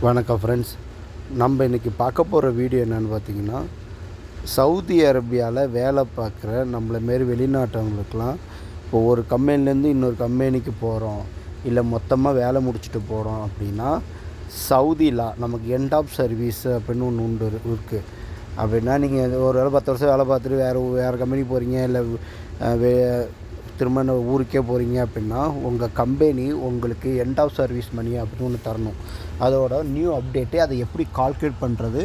வணக்கம் ஃப்ரெண்ட்ஸ். நம்ம இன்றைக்கி பார்க்க போகிற வீடியோ என்னென்னு பார்த்தீங்கன்னா, சவுதி அரேபியாவில் வேலை பார்க்குற நம்மளை மாரி வெளிநாட்டவங்களுக்கெலாம் இப்போ ஒரு கம்பெனிலேருந்து இன்னொரு கம்பெனிக்கு போகிறோம், இல்லை மொத்தமாக வேலை முடிச்சுட்டு போகிறோம் அப்படின்னா, சவுதியில் நமக்கு எண்ட் ஆஃப் சர்வீஸ் அப்படின்னு ஒன்று இருக்குது. அப்படின்னா நீங்கள் ஒரு வேலை 10 வருஷம் வேலை பார்த்துட்டு வேறு கம்பெனிக்கு போகிறீங்க, இல்லை திரும்ப ஊருக்கே போகிறீங்க அப்படின்னா, உங்கள் கம்பெனி உங்களுக்கு எண்ட் ஆஃப் சர்வீஸ் மணி அப்படின்னு ஒன்று தரணும். அதோட நியூ அப்டேட்டு அதை எப்படி கால்குலேட் பண்ணுறது,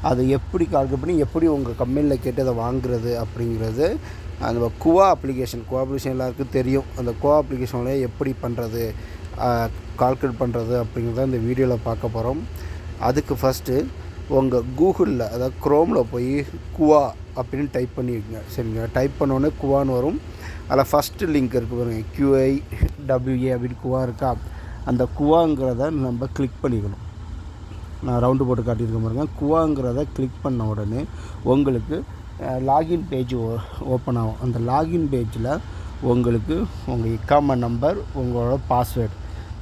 அதை எப்படி கால்குலேட் பண்ணி எப்படி உங்கள் கம்பெனியில் கேட்டு அதை வாங்குறது அப்படிங்கிறது அந்த குவா அப்ளிகேஷன் எல்லாருக்கும் தெரியும். அந்த குவா அப்ளிகேஷனில் எப்படி பண்ணுறது, கால்குலேட் பண்ணுறது அப்படிங்கிறத இந்த வீடியோவில் பார்க்க போகிறோம். அதுக்கு ஃபஸ்ட்டு உங்கள் கூகுளில் அதாவது க்ரோமில் போய் குவா அப்படின்னு டைப் பண்ணியிருக்கீங்க. சரிங்க, டைப் பண்ணோன்னே குவான்னு வரும். அதில் ஃபஸ்ட்டு லிங்க் இருக்குது பாருங்கள், QIWA அப்படின்னு குவா இருக்கா. அந்த குவாங்கிறத நம்ம கிளிக் பண்ணிக்கணும். நான் ரவுண்டு போட்டு காட்டியிருக்க பாருங்க. குவாங்கிறத கிளிக் பண்ண உடனே உங்களுக்கு லாகின் பேஜ் ஓப்பன் ஆகும். அந்த லாகின் பேஜில் உங்களுக்கு உங்கள் இக்காமா நம்பர், உங்களோட பாஸ்வேர்டு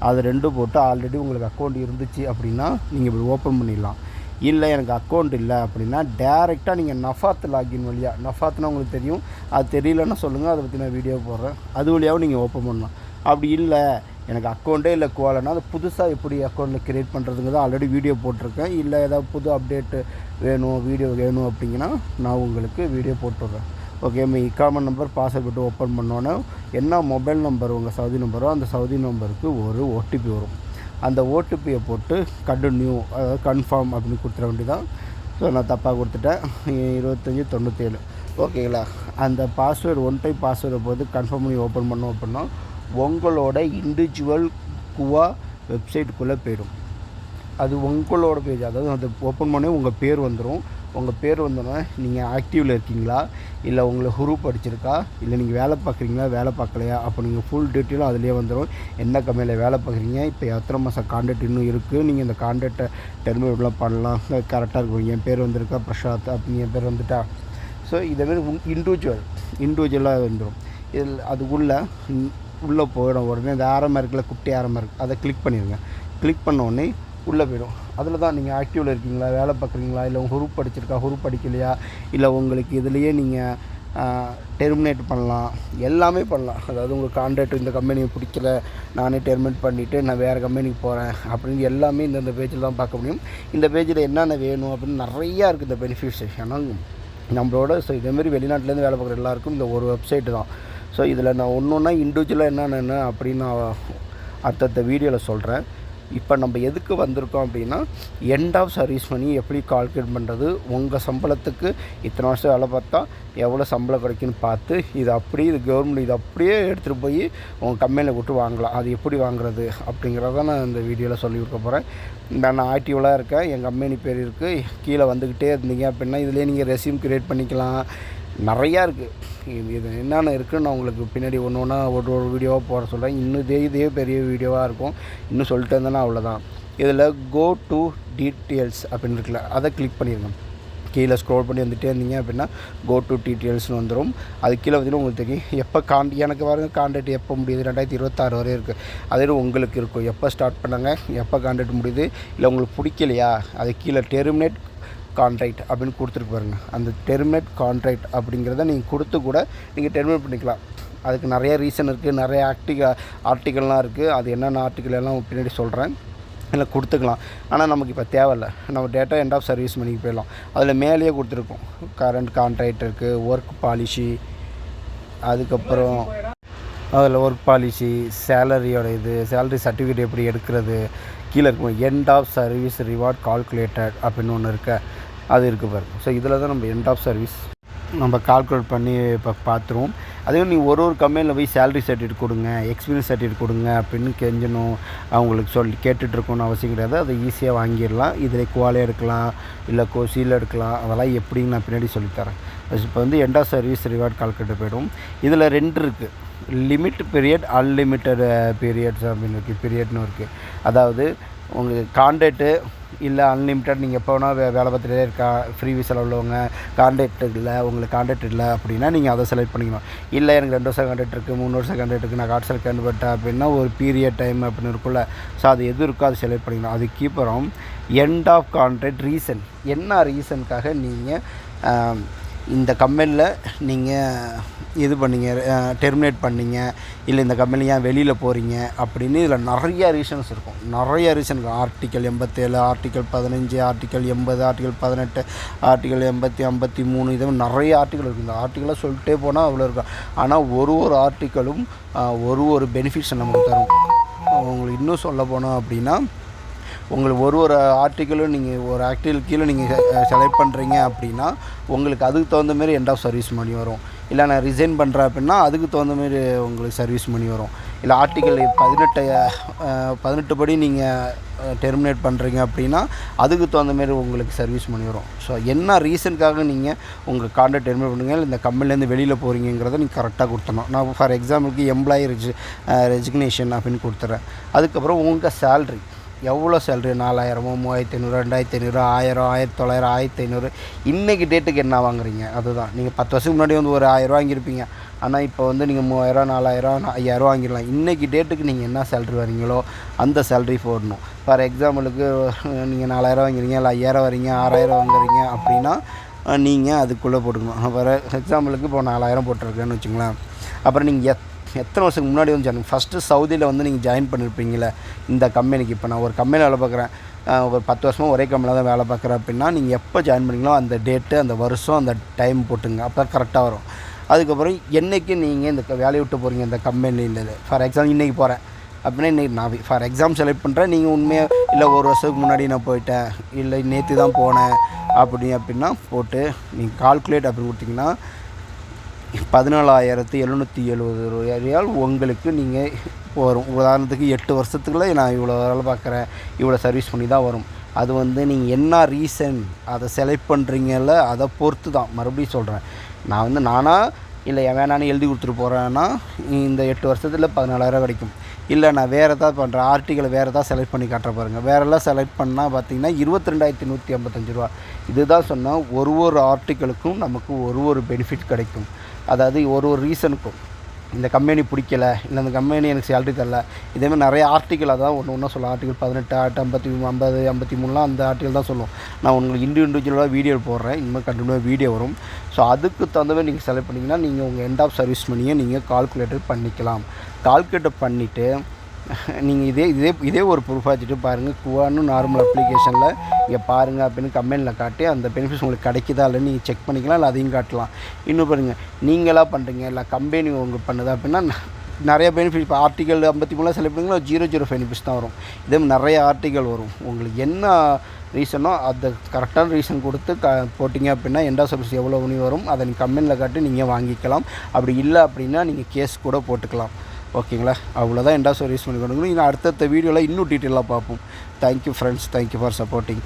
அது ரெண்டும் போட்டு ஆல்ரெடி உங்களுக்கு அக்கௌண்ட் இருந்துச்சு அப்படின்னா நீங்கள் இப்படி ஓப்பன் பண்ணிடலாம். இல்லை எனக்கு அக்கௌண்ட் இல்லை அப்படின்னா டேரெக்டாக நீங்கள் நஃபாத் லாகின் வழியாக, நஃபாத்னா உங்களுக்கு தெரியும், அது தெரியலன்னா சொல்லுங்கள், அதை பற்றி நான் வீடியோ போடுறேன், அது வழியாகவும் நீங்கள் ஓப்பன் பண்ணலாம். அப்படி இல்லை எனக்கு அக்கௌண்ட்டே இல்லை குவாலன்னா அது புதுசாக எப்படி அக்கௌண்ட்டில் க்ரியேட் பண்ணுறதுங்கிறது ஆல்ரெடி வீடியோ போட்டிருக்கேன். இல்லை ஏதாவது புது அப்டேட்டு வேணும், வீடியோ வேணும் அப்படிங்கன்னா நான் உங்களுக்கு வீடியோ போட்டுடுறேன். ஓகே, இக்காமா நம்பர் பாஸ்வேர்ட் போட்டு ஓப்பன் பண்ணோன்னே என்ன மொபைல் நம்பர் உங்கள் சவுதி நம்பரோ அந்த சவுதி நம்பருக்கு ஒரு OTP வரும். அந்த OTPயை போட்டு கண்டினியூ, அதாவது கன்ஃபார்ம் அப்படின்னு கொடுத்துட வேண்டியதான். ஸோ நான் தப்பாக கொடுத்துட்டேன், 2597. ஓகேங்களா. அந்த பாஸ்வேர்டு ஒன் டைம் பாஸ்வேர்டை போட்டு கன்ஃபார்ம் பண்ணி ஓப்பன் பண்ணோம் அப்படின்னா உங்களோட இண்டிவிஜுவல் குவா வெப்சைட்டுக்குள்ளே போயிடும். அது உங்களோட பேஜ், அதாவது அதை ஓப்பன் பண்ணி உங்கள் பேர் வந்துடும். உங்கள் பேர் வந்தோன்னே நீங்கள் ஆக்டிவில் இருக்கீங்களா, இல்லை உங்களை ஹுரூப் அடிச்சிருக்கா, இல்லை நீங்கள் வேலை பார்க்குறீங்களா, வேலை பார்க்கலையா, அப்போ நீங்கள் ஃபுல் டீட்டெயிலும் அதிலே வந்துடும். என்ன கம்பெனியில் வேலை பார்க்குறீங்க, இப்போ எத்தனை மாதம் கான்ட்ராக்ட் இன்னும் இருக்குது, நீங்கள் இந்த கான்ட்ராக்டை டெர்மினேட்லாம் பண்ணலாம், கரெக்டாக இருக்கும். என் பேர் வந்திருக்கா பிரசாத் அப்படின்னு என் பேர் வந்துட்டா. ஸோ இதேமாரி இண்டிவிஜுவலாக வந்துடும். இதில் அதுக்குள்ளே உள்ளே போயிடும். உடனே இந்த ஆரம்பம் இருக்குல்ல, குட்டி ஆரம்பம் இருக்குது, அதை கிளிக் பண்ணிடுங்க. கிளிக் பண்ண உடனே உள்ளே போயிடும். அதில் தான் நீங்கள் ஆக்டிவில் இருக்கீங்களா, வேலை பார்க்குறீங்களா, இல்லை உங்கள் ஹுரூப் படிச்சிருக்கா, ஹுரூப் படிக்கலையா, இல்லை உங்களுக்கு இதுலேயே நீங்கள் டெர்மினேட் பண்ணலாம், எல்லாமே பண்ணலாம். அதாவது உங்கள் கான்ட்ராக்ட் இந்த கம்பெனியை பிடிக்கல, நானே டெர்மினேட் பண்ணிவிட்டு நான் வேறு கம்பெனிக்கு போகிறேன் அப்படின்னு எல்லாமே இந்த பேஜில் தான் பார்க்க முடியும். இந்த பேஜில் என்னென்ன வேணும் அப்படின்னு நிறையா இருக்குது இந்த பெனிஃபிட்ஸ். ஏன்னா நம்மளோட இதேமாரி வெளிநாட்டிலேருந்து வேலை பார்க்குற எல்லாருக்கும் இந்த ஒரு வெப்சைட்டு தான். ஸோ இதில் நான் ஒன்று ஒன்றா இண்டிவிஜுவலாக என்னென்ன அப்படின்னு நான் அடுத்தடுத்த வீடியோவில் சொல்கிறேன். இப்போ நம்ம எதுக்கு வந்திருக்கோம் அப்படின்னா, எண்ட் ஆஃப் சர்வீஸ் மணி எப்படி கால்குலேட் பண்ணுறது, உங்கள் சம்பளத்துக்கு இத்தனை வருஷம் வேலை பார்த்தா எவ்வளோ சம்பளம் கிடைக்குன்னு பார்த்து இது கவர்மெண்ட் இது அப்படியே எடுத்துகிட்டு போய் உங்கள் கம்பெனியில் விட்டு வாங்கலாம். அது எப்படி வாங்குறது அப்படிங்கிறத நான் இந்த வீடியோவில் சொல்லி கொடுக்க போகிறேன். நான் ஆக்டிவலாக இருக்கேன், என் கம்பெனி பேர் இருக்குது, கீழே வந்துக்கிட்டே இருந்தீங்க அப்படின்னா இதிலே நீங்கள் ரெஸ்யூம் க்ரியேட் பண்ணிக்கலாம். நிறையா இருக்குது. இது என்னென்ன இருக்குதுன்னு நான் உங்களுக்கு பின்னாடி ஒன்று ஒன்றா ஒரு வீடியோவாக போட சொல்கிறேன். இன்னும் இதே பெரிய வீடியோவாக இருக்கும். இன்னும் சொல்லிட்டு இருந்தேன்னா அவ்வளோதான். இதில் கோ டு டீட்டெயில்ஸ் அப்படின்னு இருக்குல்ல, அதை கிளிக் பண்ணிடுங்க. கீழே ஸ்க்ரோல் பண்ணி வந்துகிட்டே இருந்தீங்க அப்படின்னா கோ டு டீட்டெயில்ஸ்னு வந்துடும். அது கீழே பார்த்தீங்கன்னா உங்களுக்கு தெரியும் எப்போ எனக்கு பாருங்க கான்ட்ராக்ட் எப்போ முடியுது, 2026 வரை இருக்குது. அதே உங்களுக்கு இருக்கும் எப்போ ஸ்டார்ட் பண்ணாங்க, எப்போ கான்ட்ராக்ட் முடியுது, இல்லை உங்களுக்கு பிடிக்கலையா அது கீழே டெர்மினேட் கான்ட்ராக்ட் அப்படின்னு கொடுத்துருக்கு பாருங்கள். அந்த டெர்மினேட் கான்ட்ராக்ட் அப்படிங்கிறத நீங்கள் கொடுத்து கூட நீங்கள் டெர்மினேட் பண்ணிக்கலாம். அதுக்கு நிறைய ரீசன் இருக்குது, நிறைய ஆர்டிக்கல்லாம் இருக்குது. அது என்னென்ன ஆர்டிக்கல் எல்லாம் பின்னாடி சொல்கிறேன். இல்லை கொடுத்துக்கலாம். ஆனால் நமக்கு இப்போ தேவையில்லை, நம்ம டேட்டா எண்ட் ஆஃப் சர்வீஸ் மணிக்கு போயிடலாம். அதில் மேலேயே கொடுத்துருக்கோம் கரண்ட் கான்ட்ராக்ட் இருக்குது, ஒர்க் பாலிசி, அதுக்கப்புறம் அதில் ஒர்க் பாலிசி, சேலரியோட சேலரி சர்டிஃபிகேட் எப்படி எடுக்கிறது, கீழே இருக்கும் end of service reward calculated அப்படின்னு ஒன்று இருக்குது, அது இருக்குது பாருங்கள். ஸோ இதில் தான் நம்ம எண்ட் ஆஃப் சர்வீஸ் நம்ம கால்குலேட் பண்ணி இப்போ பார்த்துருவோம். அதே நீ ஒரு கம்பெனியில் போய் சேலரி சர்டிஃபிகேட் கொடுங்க, எக்ஸ்பீரியன்ஸ் சர்டிஃபிகேட் கொடுங்க அப்படின்னு கெஞ்சணும் அவங்களுக்கு கேட்டுட்ருக்கோன்னு அவசியம் கிடையாது. அதை ஈஸியாக வாங்கிடலாம். இதில் குவாலே எடுக்கலாம், இல்லை கோசியில் எடுக்கலாம். அதெல்லாம் எப்படின்னு நான் பின்னாடி சொல்லித்தரேன். இப்போ end of service reward calculator போய்டும். இதில் 2 இருக்குது, லிமிட் பீரியட், அன்லிமிட்டட் பீரியட்ஸ் அப்படின்னு இருக்குது. பீரியட்னு இருக்குது. அதாவது உங்களுக்கு கான்ட்ராக்ட்டு இல்லை அன்லிமிட்டட் நீங்கள் எப்போ வேணால் வேலை பார்த்துட்டே இருக்கா, ஃப்ரீ விசாவில் உள்ளவங்க, கான்ட்ராக்ட் இல்லை, உங்களுக்கு கான்ட்ராக்ட் இல்லை அப்படின்னா நீங்கள் அதை செலக்ட் பண்ணிக்கணும். இல்லை எனக்கு 2 வருஷம் கான்ட்ராக்ட் இருக்குது, 3 வருஷம் கான்ட்ராக்ட் இருக்குது, நான் கார்ட்ஸில் கன்வெர்ட் அப்படின்னா ஒரு பீரியட் டைம் அப்படின்னு இருக்குல்ல. ஸோ அது எது இருக்கோ அதை செலக்ட் பண்ணிக்கணும். அதுக்கப்புறம் எண்ட் ஆஃப் கான்ட்ராக்ட் ரீசன், என்ன ரீசனுக்காக நீங்கள் இந்த கம்பெனியில் நீங்கள் இது பண்ணீங்க, டெர்மினேட் பண்ணீங்க, இல்லை இந்த கம்பெனி ஏன் வெளியில் போகிறீங்க அப்படின்னு இதில் நிறையா ரீசன்ஸ் இருக்கும். நிறையா ரீசன் இருக்கும். Article 87, article 15, article 80, article 18, article 80, 53, இது மாதிரி நிறைய ஆர்டிக்கல் இருக்குது. இந்த ஆர்டிக்கலாக சொல்லிட்டே போனால் அவ்வளோ இருக்கும். ஆனால் ஒரு ஆர்டிக்கலும் ஒரு பெனிஃபிட்ஸை நமக்கு தரும். உங்களுக்கு இன்னும் சொல்ல போனோம் அப்படின்னா, உங்களுக்கு ஒரு ஆர்டிக்கலும் நீங்கள் ஒரு ஆக்டிவ் கீழே நீங்கள் செலக்ட் பண்ணுறீங்க அப்படின்னா உங்களுக்கு அதுக்கு தகுந்த மாரி எண்ட் ஆஃப் சர்வீஸ் மணி வரும். இல்லை நான் ரிசைன் பண்ணுறேன் அப்படின்னா அதுக்கு தகுந்த மாரி உங்களுக்கு சர்வீஸ் மணி வரும். இல்லை ஆர்டிக்கல் 18 படி நீங்கள் டெர்மினேட் பண்ணுறீங்க அப்படின்னா அதுக்கு தகுந்த மாரி உங்களுக்கு சர்வீஸ் மணி வரும். ஸோ என்ன ரீசனுக்காக நீங்கள் உங்கள் கான்ட்ராக்ட் டெர்மினேட் பண்ணுறீங்க, இல்லை இந்த கம்பெனிலேருந்து வெளியில் போகிறீங்கிறத நீங்கள் கரெக்டாக கொடுத்தணும். நான் ஃபார் எக்ஸாம்பிளுக்கு எம்ப்ளாயி ரெசிக்னேஷன் அப்படின்னு கொடுத்துட்றேன். அதுக்கப்புறம் உங்கள் சேல்ரி எவ்வளோ சேல்ரி, 4000, 3500, 2500, 1000, 1900, 1500, இன்றைக்கி டேட்டுக்கு என்ன வாங்குறீங்க அதுதான். நீங்கள் 10 வருஷத்துக்கு முன்னாடி வந்து ஒரு 1000 வாங்கியிருப்பீங்க. ஆனால் இப்போ வந்து நீங்கள் 3000, 4000, 5000 வாங்கிடலாம். இன்றைக்கி டேட்டுக்கு நீங்கள் என்ன சேல்ரி வரீங்களோ அந்த சேல்ரி போடணும். ஃபார் எக்ஸாம்பிளுக்கு நீங்கள் 4000 வாங்குறீங்க, இல்லை 5000 வரீங்க, 6000 வாங்குறீங்க அப்படின்னா நீங்கள் அதுக்குள்ளே போட்டுக்கணும். ஃபார் எக்ஸாம்பிளுக்கு இப்போ 4000 போட்டிருக்கேன்னு வச்சுங்களேன். அப்புறம் நீங்கள் எத்தனை வருஷத்துக்கு முன்னாடி வந்து ஜாயின், ஃபஸ்ட்டு சவுதியில் வந்து நீங்கள் ஜாயின் பண்ணியிருப்பீங்களே இந்த கம்பெனிக்கு. இப்போ நான் ஒரு கம்பெனியில் வேலை பார்க்குறேன், ஒரு 10 வருஷமாக ஒரே கம்பெனியில் தான் வேலை பார்க்குறேன் அப்படின்னா நீங்கள் எப்போ ஜாயின் பண்ணிங்களோ அந்த டேட்டு, அந்த வருஷம், அந்த டைம் போட்டுங்க. அப்போ தான் கரெக்டாக வரும். அதுக்கப்புறம் என்றைக்கு நீங்கள் இந்த வேலையை விட்டு போகிறீங்க இந்த கம்பெனியில். ஃபார் எக்ஸாம்பிள் இன்றைக்கி போகிறேன் அப்படின்னா இன்றைக்கி நான் ஃபார் எக்ஸாம் செலக்ட் பண்ணுறேன். நீங்கள் உண்மையாக இல்லை ஒரு வருஷத்துக்கு முன்னாடி நான் போயிட்டேன், இல்லை நேற்று தான் போனேன் அப்படின்னா போட்டு நீங்கள் கால்குலேட் அப்படி கொடுத்தீங்கன்னா 14770 ரியால் உங்களுக்கு நீங்கள் வரும். உதாரணத்துக்கு 8 வருஷத்துக்குள்ளே நான் இவ்வளோ வேலை பார்க்குறேன், இவ்வளோ சர்வீஸ் பண்ணி தான் வரும். அது வந்து நீங்கள் என்ன ரீசன் அதை செலக்ட் பண்ணுறீங்கல்ல அதை பொறுத்து தான். மறுபடியும் சொல்கிறேன், நான் வந்து நானாக இல்லை வேணான்னு எழுதி கொடுத்துட்டு போகிறேன்னா இந்த 8 வருஷத்தில் 14000 கிடைக்கும். இல்லை நான் வேறு எதாவது பண்ணுறேன், ஆர்டிக்கலை வேறு எதாவது செலக்ட் பண்ணி காட்டுற பாருங்கள். வேறெல்லாம் செலக்ட் பண்ணால் பார்த்தீங்கன்னா 22,155 ரூபா. இதுதான் சொன்னால் ஒரு ஆர்டிக்கலுக்கும் நமக்கு ஒரு பெனிஃபிட் கிடைக்கும். அதாவது ஒரு ரீசனுக்கும் இந்த கம்பெனி பிடிக்கல, இல்லை இந்த கம்பெனி எனக்கு சேலரி தரல, இதேமாதிரி நிறைய ஆர்டிக்கல் அதான் ஒன்று சொல்லும். ஆர்டிக்கல் 18, 50, 53 அந்த ஆர்டிக்கல் தான் சொல்லும். நான் உங்களுக்கு இண்டிவிஜுவலாக வீடியோ போடுறேன், இனிமேல் கண்டினியூவாக வீடியோ வரும். ஸோ அதுக்கு தகுந்தவே நீங்கள் செலக்ட் பண்ணிங்கன்னா நீங்கள் உங்கள் எண்ட் ஆஃப் சர்வீஸ் மணியை நீங்கள் கால்குலேட்டர் பண்ணிக்கலாம். கால்குலேட்டர் பண்ணிவிட்டு நீங்கள் இதே ஒரு ப்ரூஃபாக வச்சுட்டு பாருங்கள். குவான்னு நார்மல் அப்ளிகேஷனில் இங்கே பாருங்கள் அப்படின்னு கம்பெனியில் காட்டி அந்த பெனிஃபிட்ஸ் உங்களுக்கு கிடைக்குதா இல்லைன்னு நீங்கள் செக் பண்ணிக்கலாம். இல்லை அதையும் காட்டலாம். இன்னும் பாருங்கள், நீங்களாக பண்ணுறீங்க இல்லை கம்பெனி உங்களுக்கு பண்ணுது அப்படின்னா நிறைய பெனிஃபிட். இப்போ ஆர்டிக்கல் 53 செலக்ட் பண்ணிங்கன்னா 0 பெனிஃபிட்ஸ் தான் வரும். இதே நிறைய ஆர்டிக்கல் வரும். உங்களுக்கு என்ன ரீசனோ அதை கரெக்டான ரீசன் கொடுத்து போட்டிங்க அப்படின்னா எண்ட் ஆஃப் சர்வீஸ் எவ்வளோ மணி வரும் அதை நீங்கள் கம்பெனியில் காட்டி நீங்கள் வாங்கிக்கலாம். அப்படி இல்லை அப்படின்னா நீங்கள் கேஸ் கூட போட்டுக்கலாம். ஓகேங்களா? அவ்வளோதான் எண்ட் ஆஃப் சர்வீஸ் பண்ணி கொடுக்கணும். இன்னும் அடுத்தடுத்த வீடியோவில் இன்னும் டீட்டெயிலாக பார்ப்போம். Thank you friends, thank you for supporting.